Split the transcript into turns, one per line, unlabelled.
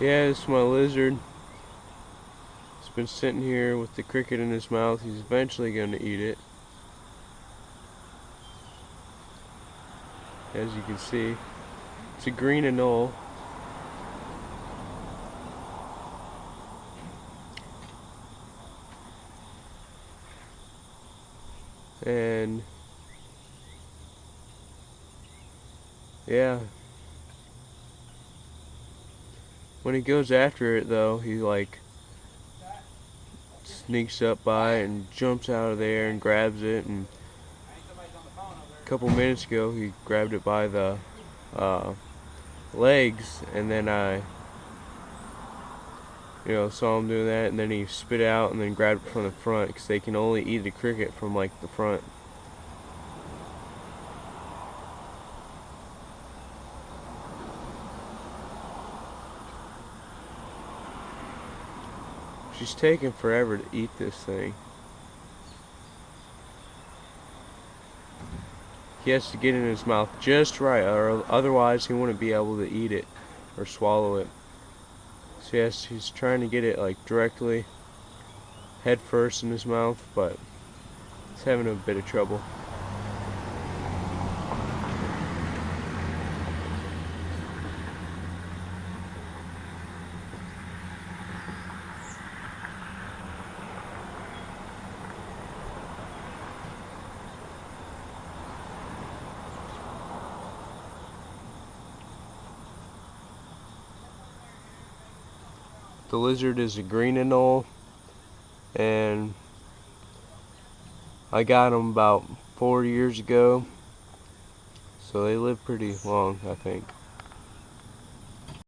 Yeah, this is my lizard. He's been sitting here with the cricket in his mouth. He's eventually going to eat it. As you can see, it's a green anol. And yeah, when he goes after it though, he like sneaks up by and jumps out of there and grabs it. And a couple minutes ago, he grabbed it by the uh, legs, and then I, saw him doing that, and then he spit out and then grabbed it from the front because they can only eat a cricket from like the front. She's taking forever to eat this thing. He has to get it in his mouth just right, or otherwise he wouldn't be able to eat it or swallow it. So yes, he's trying to get it like directly head first in his mouth, but he's having a bit of trouble. The lizard is a green anole, and I got them about 4 years ago, so they live pretty long, I think.